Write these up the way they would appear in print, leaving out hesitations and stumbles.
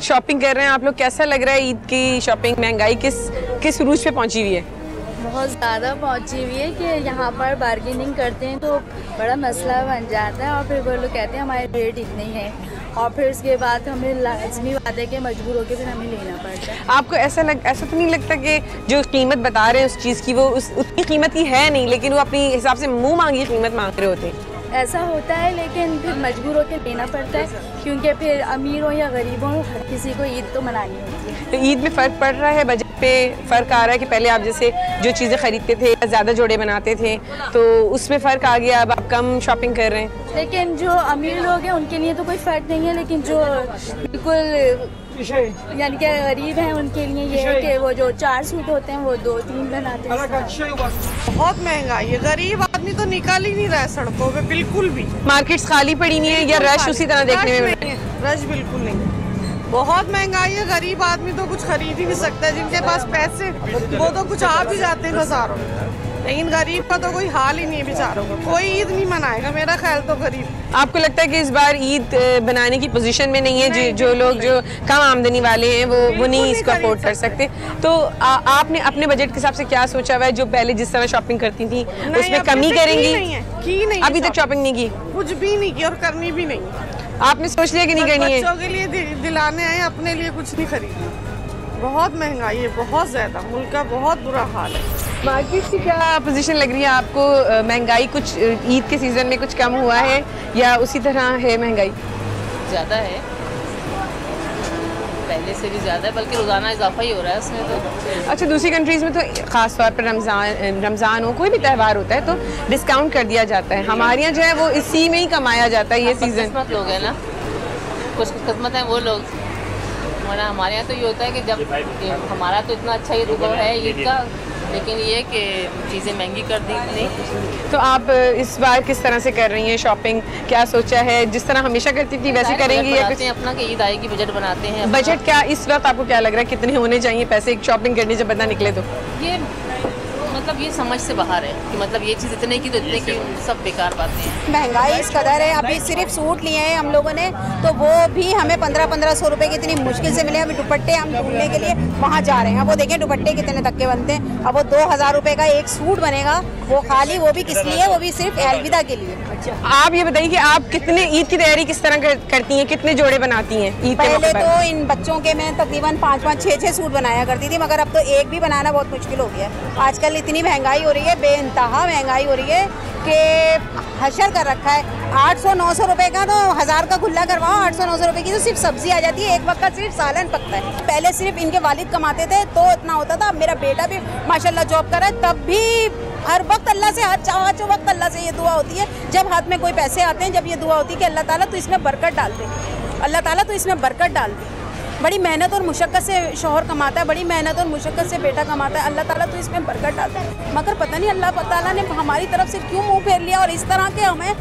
Shopping कर रहे हैं आप लोग, कैसा लग रहा है ईद की शॉपिंग? महंगाई किस रूज पे पहुंची हुई है? बहुत ज़्यादा पहुंची हुई है कि यहाँ पर बार्गेनिंग करते हैं तो बड़ा मसला बन जाता है और फिर वो लोग कहते हैं हमारे रेट इतने ही हैं और फिर उसके बाद हमें लाजमी बात है कि मजबूर होकर फिर हमें लेना पड़ता है। आपको ऐसा तो नहीं लगता कि जो कीमत बता रहे हैं उस चीज़ की वो उतनी कीमत की है नहीं, लेकिन वो अपनी हिसाब से मुँह मांगी कीमत मांग रहे होते हैं? ऐसा होता है लेकिन फिर मजबूर होकर लेना पड़ता है क्योंकि फिर अमीर हो या गरीब हो हर किसी को ईद तो मनानी होती है। तो ईद में फ़र्क पड़ रहा है, बजट पे फ़र्क आ रहा है कि पहले आप जैसे जो चीज़ें ख़रीदते थे ज़्यादा जोड़े बनाते थे तो उसमें फ़र्क आ गया, अब आप कम शॉपिंग कर रहे हैं? लेकिन जो अमीर लोग हैं उनके लिए तो कोई फ़र्क नहीं है, लेकिन जो बिल्कुल यानी कि गरीब हैं उनके लिए ये है कि वो जो 4 सूट होते हैं वो 2-3 बनाते हैं। बहुत महंगाई है, गरीब आदमी तो निकल ही नहीं रहा है सड़कों पे बिल्कुल भी। मार्केट्स खाली पड़ी नहीं है या रश उसी तरह देखने में? रश बिल्कुल नहीं, बहुत महंगाई है, गरीब आदमी तो कुछ खरीद ही नहीं सकता है। जिनके पास पैसे वो तो कुछ आ भी जाते हैं बाजारों में, लेकिन गरीब का तो कोई हाल ही नहीं है बेचारों का, कोई ईद नहीं मनाएगा मेरा ख्याल तो गरीब। आपको लगता है कि इस बार ईद बनाने की पोजीशन में नहीं है? जो लोग जो कम आमदनी वाले हैं वो नहीं इसको अफोर्ड कर सकते, तो आपने अपने बजट के हिसाब से क्या सोचा हुआ है? जो पहले जिस तरह शॉपिंग करती थी उसमें कमी करेंगी? नहीं, अभी तक शॉपिंग नहीं की? कुछ भी नहीं की और करनी भी नहीं। आपने सोच लिया कि नहीं करनी है? बच्चों के लिए दिलाने आए, अपने लिए कुछ नहीं खरीदना। बहुत महंगाई है, बहुत ज़्यादा, मुल्क का बहुत बुरा हाल है। मार्केट की क्या पोजीशन लग रही है आपको? महंगाई कुछ ईद के सीज़न में कुछ कम हुआ है या उसी तरह है महंगाई? ज़्यादा है, पहले से भी ज़्यादा है, बल्कि रोज़ाना इजाफा ही हो रहा है उसमें तो। अच्छा, दूसरी कंट्रीज़ में तो ख़ास तौर पर रमज़ान हो, कोई भी त्यौहार होता है तो डिस्काउंट कर दिया जाता है। हमारे यहाँ जो है वो इसी में ही कमाया जाता है ये सीज़न। किस्मत लोग हैं ना, कुछ किस्मत है वो लोग, वरना हमारे यहाँ तो ये होता है कि जब हमारा तो इतना अच्छा ईद है ईद का, लेकिन ये कि चीज़ें महंगी कर दी नहीं। तो आप इस बार किस तरह से कर रही हैं शॉपिंग? क्या सोचा है? जिस तरह हमेशा करती थी वैसे करेंगी या कुछ? अपना कि ईद आएगी बजट बनाते हैं। बजट क्या इस वक्त आपको क्या लग रहा है कितने होने चाहिए पैसे शॉपिंग करने जब बंदा निकले तो? ये मतलब ये समझ से बाहर है कि मतलब ये चीज़ इतने की तो इतने की, सब बेकार बातें हैं। महंगाई इस कदर है, अभी सिर्फ सूट लिए हैं हम लोगों ने तो वो भी हमें 1500 रुपए की इतनी मुश्किल से मिले। अभी दुपट्टे हम ढूंढने के लिए वहाँ जा रहे हैं, अब वो देखें दुपट्टे कितने तक के बनते हैं। अब वो 2000 रुपए का एक सूट बनेगा, वो खाली, वो भी किस लिए? वो भी सिर्फ अलविदा के लिए। आप ये बताइए कि आप कितने ईद की तैयारी किस तरह करती हैं, कितने जोड़े बनाती हैं ईद के? पहले तो इन बच्चों के मैं तकरीबन 5-5, 6-6 सूट बनाया करती थी, मगर अब तो एक भी बनाना बहुत मुश्किल हो गया है। आजकल इतनी महंगाई हो रही है, बेइंतहा महंगाई हो रही है कि हशर कर रखा है। 800-900 रुपए का तो 1000 का खुला करवाओ, 800-900 रुपए की तो सिर्फ सब्जी आ जाती है, एक वक्त का सिर्फ सालन पकता है। पहले सिर्फ इनके वालिद कमाते थे तो इतना होता था, अब मेरा बेटा भी माशाल्लाह जॉब कर रहा है, तब भी हर वक्त अल्लाह से, हर चाह वक्त अल्लाह से ये दुआ होती है जब हाथ में कोई पैसे आते हैं, जब ये दुआ होती है कि अल्लाह ताला तो इसमें बरकत डाल दे, अल्लाह ताला तो इसमें बरकत डाल दे। बड़ी मेहनत और मुशक्क़त से शौहर कमाता है, बड़ी मेहनत और मुशक्क़त से बेटा कमाता है, अल्लाह ताला तो इसमें बरकत डालता है। मगर पता नहीं अल्लाह ताला ने हमारी तरफ से क्यों मुंह फेर लिया और इस तरह के हमें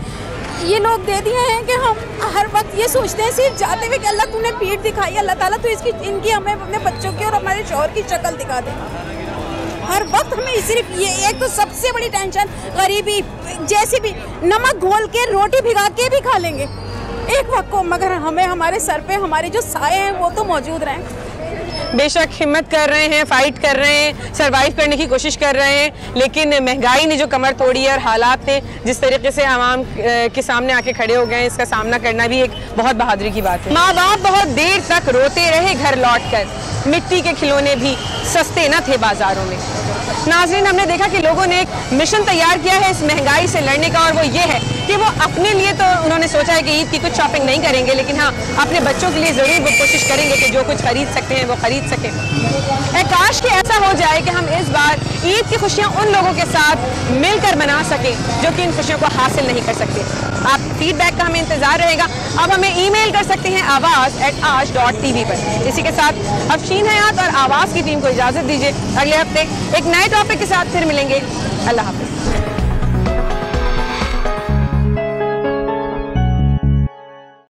ये लोग दे दिए हैं कि हम हर वक्त ये सोचते हैं सिर्फ जाते हुए कि अल्लाह तूने पीठ दिखाई, अल्लाह ताला तो इनकी हमें अपने बच्चों की और हमारे शौहर की शक्ल दिखा दे। हर वक्त हमें सिर्फ ये, एक तो सबसे बड़ी टेंशन गरीबी, जैसे भी नमक घोल के रोटी भिगा के भी खा लेंगे एक वक्त को, मगर हमें हमारे सर पे हमारे जो साए हैं वो तो मौजूद रहें। बेशक हिम्मत कर रहे हैं, फाइट कर रहे हैं, सरवाइव करने की कोशिश कर रहे हैं, लेकिन महंगाई ने जो कमर तोड़ी है और हालात ने जिस तरीके से आवाम के सामने आके खड़े हो गए हैं, इसका सामना करना भी एक बहुत बहादुरी की बात है। माँ बाप बहुत देर तक रोते रहे घर लौटकर, मिट्टी के खिलौने भी सस्ते न थे बाजारों में। नाज़रीन, हमने देखा कि लोगों ने एक मिशन तैयार किया है इस महंगाई से लड़ने का, और वो ये है कि वो अपने लिए तो उन्होंने सोचा है कि ईद की कुछ शॉपिंग नहीं करेंगे, लेकिन हाँ अपने बच्चों के लिए ज़रूर वो कोशिश करेंगे कि जो कुछ खरीद सकते हैं वो खरीद सकें। काश कि ऐसा हो जाए कि हम इस बार ईद की खुशियाँ उन लोगों के साथ मिलकर मना सकें जो कि इन खुशियों को हासिल नहीं कर सकते। आप फीडबैक का हमें इंतज़ार रहेगा। अब हमें ईमेल कर सकते हैं आवाज़@aaj.tv पर। इसी के साथ अफशीन हयात और आवाज़ की टीम को इजाज़त दीजिए। अगले हफ्ते एक नए टॉपिक के साथ फिर मिलेंगे। अल्लाह हाफ़िज़।